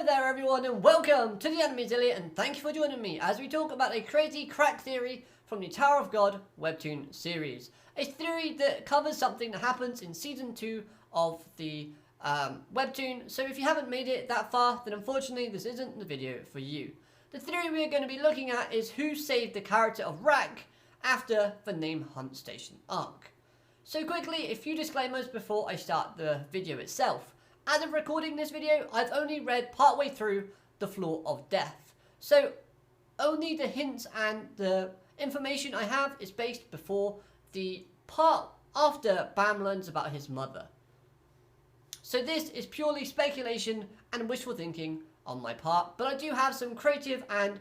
there everyone and welcome to the Anime Daily, and thank you for joining me as we talk about a crazy crack theory from the Tower of God webtoon series. A theory that covers something that happens in season 2 of the webtoon, so if you haven't made it that far, then unfortunately this isn't the video for you. The theory we are going to be looking at is who saved the character of Rak after the Name Hunt Station arc. So quickly, a few disclaimers before I start the video itself. As of recording this video, I've only read partway through The Floor of Death. So only the hints and the information I have is based before the part after Bam learns about his mother. So this is purely speculation and wishful thinking on my part, but I do have some creative and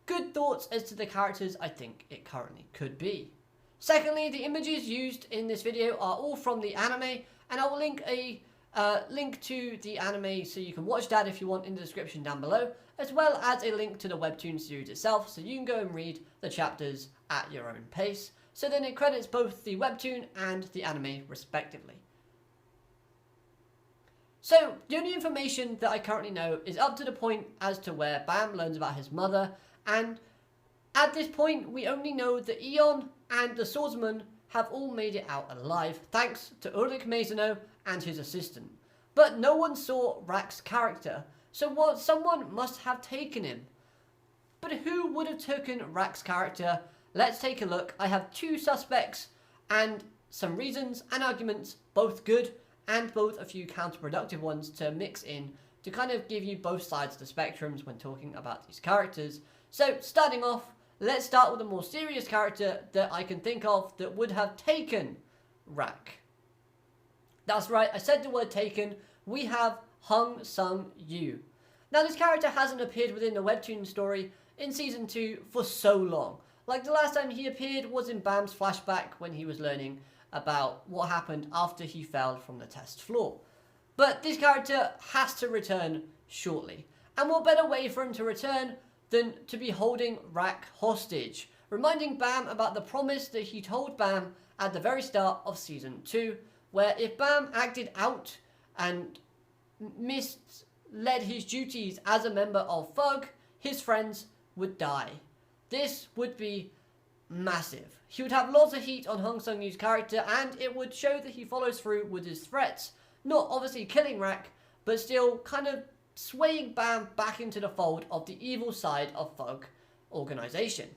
good thoughts as to the characters I think it currently could be. Secondly, the images used in this video are all from the anime, and I will link a link to the anime so you can watch that if you want in the description down below, as well as a link to the webtoon series itself so you can go and read the chapters at your own pace. So then it credits both the webtoon and the anime respectively. So the only information that I currently know is up to the point as to where Bam learns about his mother, and at this point we only know that Eon and the swordsman have all made it out alive thanks to Ulrich Maisano and his assistant. But no one saw Rak's character, so someone must have taken him. But who would have taken Rak's character? Let's take a look. I have two suspects and some reasons and arguments, both good and both a few counterproductive ones to mix in to kind of give you both sides of the spectrums when talking about these characters. So starting off, let's start with a more serious character that I can think of that would have taken Rak. That's right, I said the word taken. We have Hong Sung-yu. Now this character hasn't appeared within the webtoon story in season 2 for so long. Like the last time he appeared was in Bam's flashback when he was learning about what happened after he fell from the test floor. But this character has to return shortly. And what better way for him to return than to be holding Rak hostage, reminding Bam about the promise that he told Bam at the very start of season 2, where if Bam acted out and misled his duties as a member of Thug, his friends would die. This would be massive. He would have lots of heat on Hong Sung-yu's character, and it would show that he follows through with his threats. Not obviously killing Rak, but still kind of swaying Bam back into the fold of the evil side of Thug organization.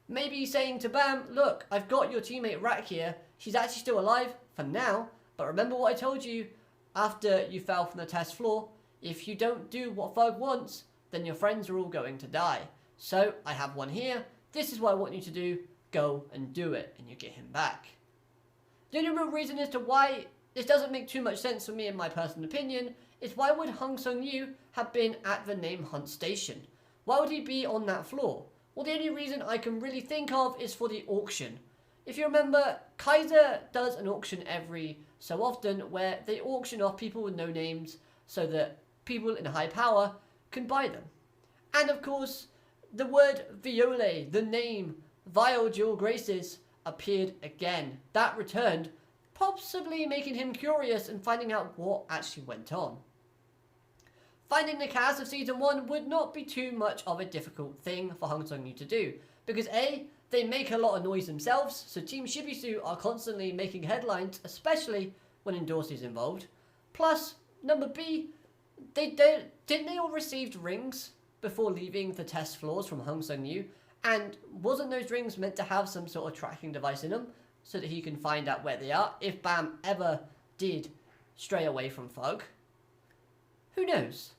Maybe saying to Bam, look, I've got your teammate Rak here. She's actually still alive for now, but remember what I told you after you fell from the test floor. If you don't do what Thug wants, then your friends are all going to die. So I have one here. This is what I want you to do. Go and do it, and you get him back. The only real reason as to why this doesn't make too much sense for me in my personal opinion is why would Hong Sung-yu have been at the Name Hunt Station? Why would he be on that floor? Well, the only reason I can really think of is for the auction. If you remember, Kaiser does an auction every so often where they auction off people with no names so that people in high power can buy them. And of course, the word Viole, the name Vile Jewel Graces, appeared again. That returned, possibly making him curious and finding out what actually went on. Finding the cast of season 1 would not be too much of a difficult thing for Hong Sung-yu to do, because A, they make a lot of noise themselves, so Team Shibisu are constantly making headlines, especially when Endorse is involved. Plus, number B, didn't they all received rings before leaving the test floors from Hong Sung-yu? And wasn't those rings meant to have some sort of tracking device in them so that he can find out where they are if Bam ever did stray away from Thug? Who knows?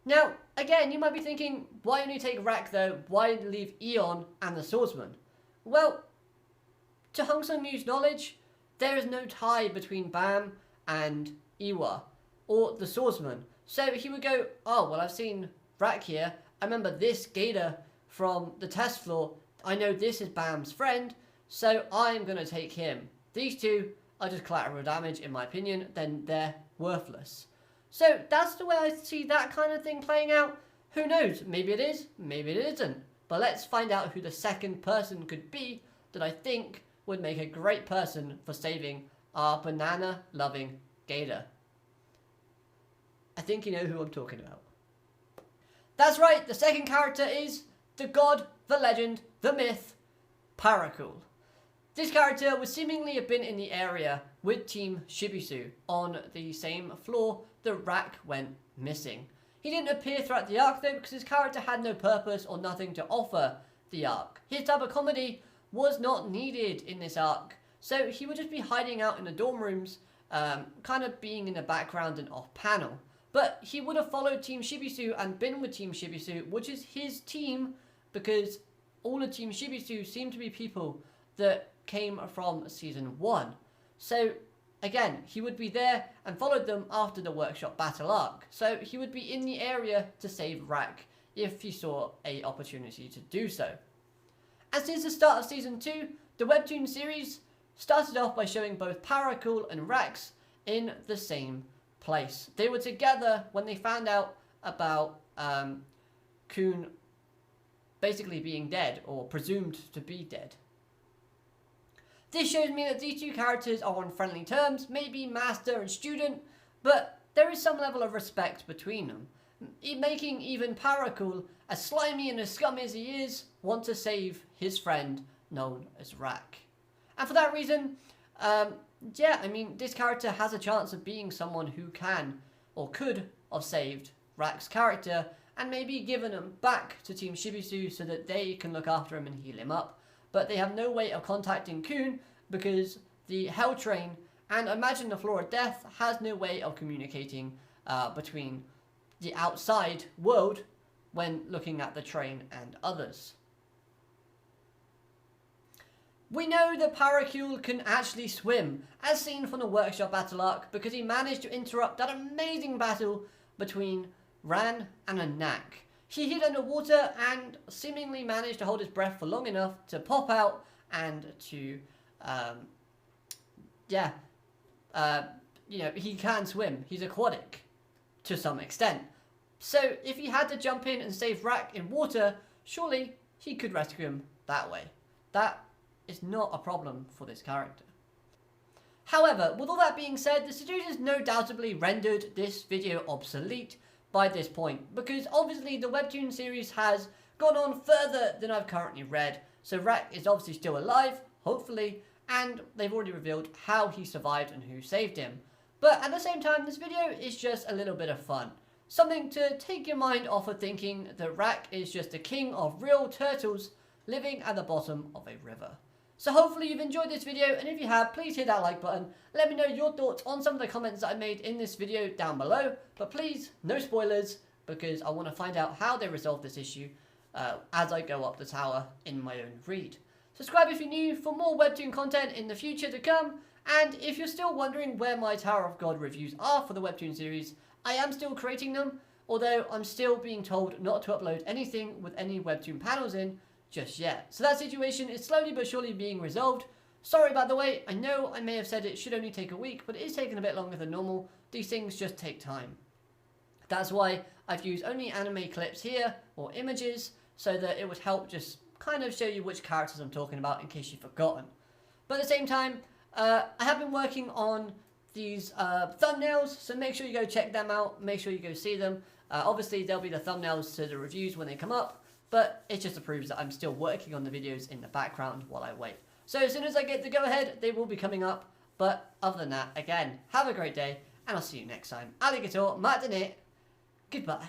Now, again, you might be thinking, why only take Rak though? Why leave Eon and the swordsman? Well, to Hong Sung-yu's knowledge, there is no tie between Bam and Iwa, or the swordsman. So he would go, oh, well, I've seen Rak here. I remember this gator from the test floor. I know this is Bam's friend, so I'm going to take him. These two are just collateral damage, in my opinion, then they're worthless. So that's the way I see that kind of thing playing out. Who knows? Maybe it is, maybe it isn't. But let's find out who the second person could be that I think would make a great person for saving our banana-loving gator. I think you know who I'm talking about. That's right, the second character is the god, the legend, the myth, Paracool. This character would seemingly have been in the area with Team Shibisu on the same floor that Rak went missing. He didn't appear throughout the arc though because his character had no purpose or nothing to offer the arc. His type of comedy was not needed in this arc, so he would just be hiding out in the dorm rooms, kind of being in the background and off panel. But he would have followed Team Shibisu and been with Team Shibisu, which is his team, because all of Team Shibisu seem to be people that came from season 1. So again, he would be there and followed them after the workshop battle arc. So he would be in the area to save Rak if he saw a opportunity to do so. And since the start of season 2, the webtoon series started off by showing both Paracool and Rax in the same place. They were together when they found out about Kun basically being dead, or presumed to be dead. This shows me that these two characters are on friendly terms, maybe master and student, but there is some level of respect between them, making even Paracool, as slimy and as scummy as he is, want to save his friend known as Rak. And for that reason, yeah, I mean, this character has a chance of being someone who can, or could, have saved Rak's character, and maybe given him back to Team Shibisu so that they can look after him and heal him up. But they have no way of contacting Kun because the Hell Train and imagine the Floor of Death has no way of communicating between the outside world when looking at the train and others. We know that Paracool can actually swim, as seen from the workshop battle arc, because he managed to interrupt that amazing battle between Ran and a Knack. He hid underwater and seemingly managed to hold his breath for long enough to pop out and to, you know, he can swim. He's aquatic to some extent. So if he had to jump in and save Rak in water, surely he could rescue him that way. That is not a problem for this character. However, with all that being said, the studios no doubtably rendered this video obsolete by this point, because obviously the webtoon series has gone on further than I've currently read. So Rak is obviously still alive, hopefully, and they've already revealed how he survived and who saved him. But at the same time, this video is just a little bit of fun. Something to take your mind off of thinking that Rak is just a king of real turtles living at the bottom of a river. So hopefully you've enjoyed this video, and if you have, please hit that like button. Let me know your thoughts on some of the comments that I made in this video down below. But please, no spoilers, because I want to find out how they resolve this issue as I go up the tower in my own read. Subscribe if you're new for more webtoon content in the future to come. And if you're still wondering where my Tower of God reviews are for the webtoon series, I am still creating them, although I'm still being told not to upload anything with any webtoon panels in just yet. So that situation is slowly but surely being resolved. Sorry about the wait. I know I may have said it should only take a week, but it is taking a bit longer than normal. These things just take time. That's why I've used only anime clips here, or images, so that it would help just kind of show you which characters I'm talking about in case you've forgotten. But at the same time, I have been working on these thumbnails, so make sure you go check them out, make sure you go see them. Obviously there'll be the thumbnails to the reviews when they come up, but it just proves that I'm still working on the videos in the background while I wait. So as soon as I get the go ahead, they will be coming up. But other than that, again, have a great day, and I'll see you next time. Alligator, matane, goodbye.